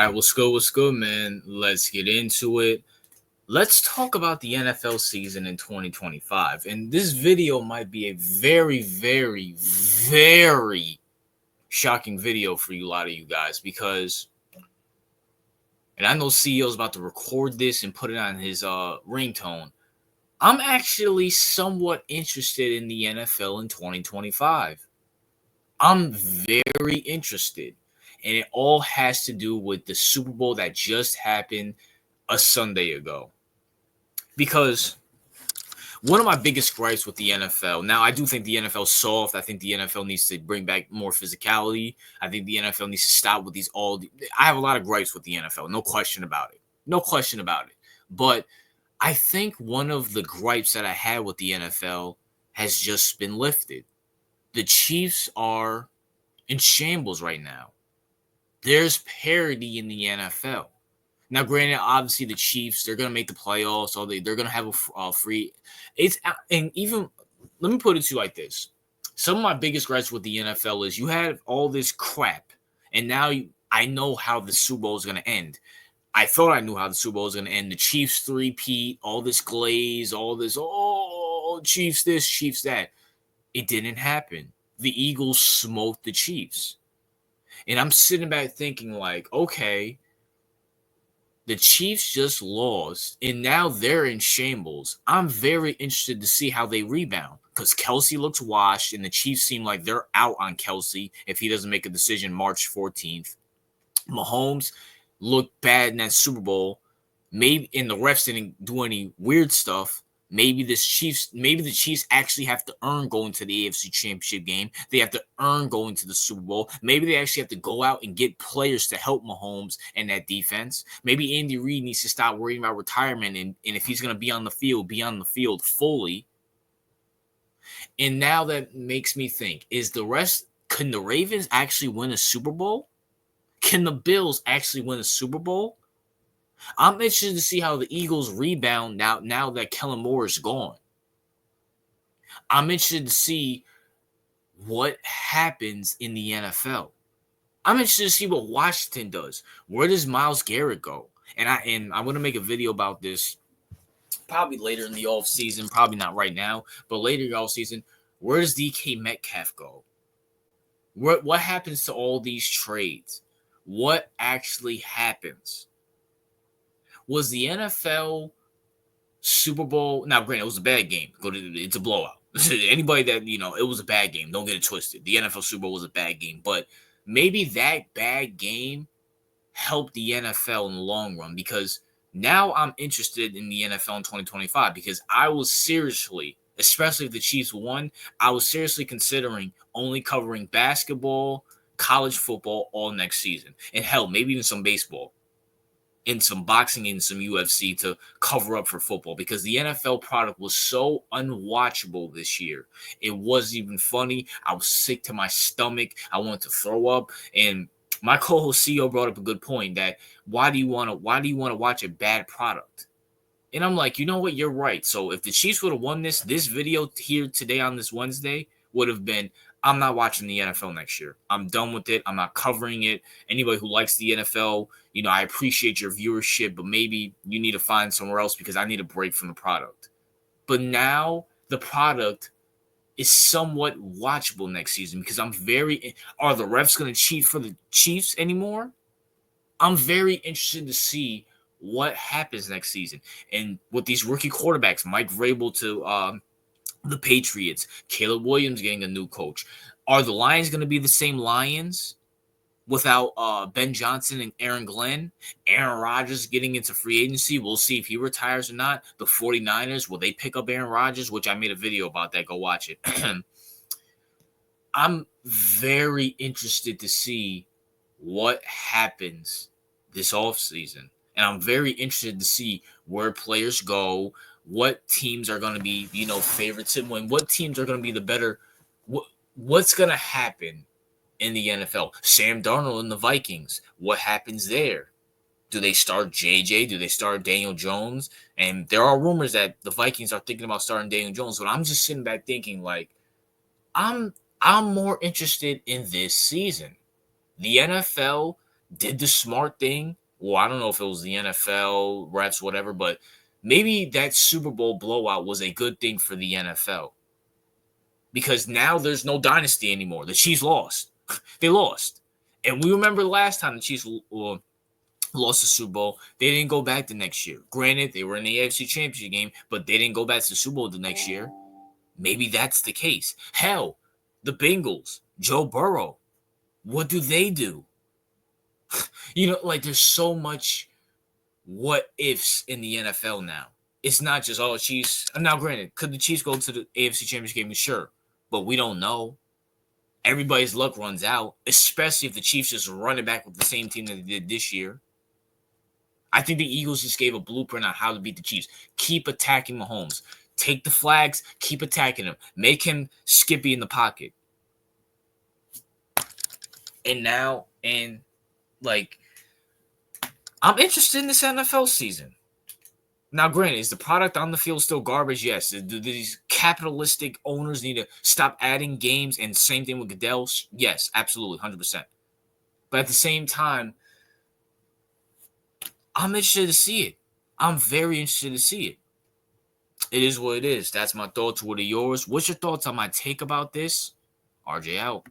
right, what's good? What's good, man? Let's get into it. Let's talk about the NFL season in 2025. And this video might be a very, very, very shocking video for a lot of you guys because, and I know CEO's about to record this and put it on his ringtone. I'm actually somewhat interested in the NFL in 2025. I'm very interested. And it all has to do with the Super Bowl that just happened a Sunday ago. Because one of my biggest gripes with the NFL, now I do think the NFL is soft. I think the NFL needs to bring back more physicality. I think the NFL needs to stop with these I have a lot of gripes with the NFL, no question about it. No question about it. But I think one of the gripes that I had with the NFL has just been lifted. The Chiefs are in shambles right now. There's parity in the NFL. Now, granted, obviously the Chiefs, they're going to make the playoffs, so they're going to have a free. And even, let me put it to you like this. Some of my biggest gripes with the NFL is you have all this crap, and now I know how the Super Bowl is going to end. I thought I knew how the Super Bowl was going to end. The Chiefs three-peat, all this glaze, all this, Chiefs this, Chiefs that. It didn't happen. The Eagles smoked the Chiefs. And I'm sitting back thinking like, okay, the Chiefs just lost, and now they're in shambles. I'm very interested to see how they rebound because Kelsey looks washed, and the Chiefs seem like they're out on Kelsey if he doesn't make a decision March 14th. Mahomes looked bad in that Super Bowl. Maybe, and the refs didn't do any weird stuff. Maybe the Chiefs actually have to earn going to the AFC Championship game. They have to earn going to the Super Bowl. Maybe they actually have to go out and get players to help Mahomes and that defense. Maybe Andy Reid needs to stop worrying about retirement, and if he's going to be on the field fully. And now that makes me think, can the Ravens actually win a Super Bowl? Can the Bills actually win a Super Bowl? I'm interested to see how the Eagles rebound now that Kellen Moore is gone. I'm interested to see what happens in the NFL. I'm interested to see what Washington does. Where does Myles Garrett go? And I'm going to make a video about this probably later in the offseason, probably not right now, but later in the offseason. Where does DK Metcalf go? What happens to all these trades? What actually happens? Was the NFL Super Bowl? Now, granted, it was a bad game. It's a blowout. Anybody that, it was a bad game. Don't get it twisted. The NFL Super Bowl was a bad game. But maybe that bad game helped the NFL in the long run because now I'm interested in the NFL in 2025 because I was seriously, especially if the Chiefs won, I was seriously considering only covering basketball, college football all next season. And hell, maybe even some baseball. In some boxing and some UFC to cover up for football because the NFL product was so unwatchable this year. It wasn't even funny. I was sick to my stomach. I wanted to throw up. And my co-host CEO brought up a good point that why do you want to watch a bad product? And I'm like, you know what? You're right. So if the Chiefs would have won this video here today on this Wednesday would have been, I'm not watching the NFL next year. I'm done with it. I'm not covering it. Anybody who likes the NFL, I appreciate your viewership, but maybe you need to find somewhere else because I need a break from the product. But now the product is somewhat watchable next season because are the refs going to cheat for the Chiefs anymore? I'm very interested to see what happens next season. And with these rookie quarterbacks, Mike Vrabel to the Patriots, Caleb Williams getting a new coach. Are the Lions going to be the same Lions without Ben Johnson and Aaron Glenn? Aaron Rodgers getting into free agency. We'll see if he retires or not. The 49ers, will they pick up Aaron Rodgers? Which I made a video about that. Go watch it. I'm very interested to see what happens this offseason. And I'm very interested to see where players go, what teams are going to be, favorites to win, what teams are going to be the better, what's going to happen in the NFL. Sam Darnold and the Vikings, what happens there? Do they start JJ? Do they start Daniel Jones? And there are rumors that the Vikings are thinking about starting Daniel Jones, but I'm just sitting back thinking like, I'm more interested in this season. The NFL did the smart thing. Well, I don't know if it was the NFL, refs, whatever, but maybe that Super Bowl blowout was a good thing for the NFL because now there's no dynasty anymore. The Chiefs lost. They lost. And we remember last time the Chiefs lost the Super Bowl. They didn't go back the next year. Granted, they were in the AFC Championship game, but they didn't go back to the Super Bowl the next year. Maybe that's the case. Hell, the Bengals, Joe Burrow, what do they do? Like there's so much what ifs in the NFL now. It's not just all Chiefs. Now, granted, could the Chiefs go to the AFC Championship game? Sure, but we don't know. Everybody's luck runs out, especially if the Chiefs just run it back with the same team that they did this year. I think the Eagles just gave a blueprint on how to beat the Chiefs. Keep attacking Mahomes. Take the flags. Keep attacking him. Make him Skippy in the pocket. I'm interested in this NFL season. Now, granted, is the product on the field still garbage? Yes. Do these capitalistic owners need to stop adding games? And same thing with Goodell? Yes, absolutely, 100%. But at the same time, I'm interested to see it. I'm very interested to see it. It is what it is. That's my thoughts. What are yours? What's your thoughts on my take about this? RJ out.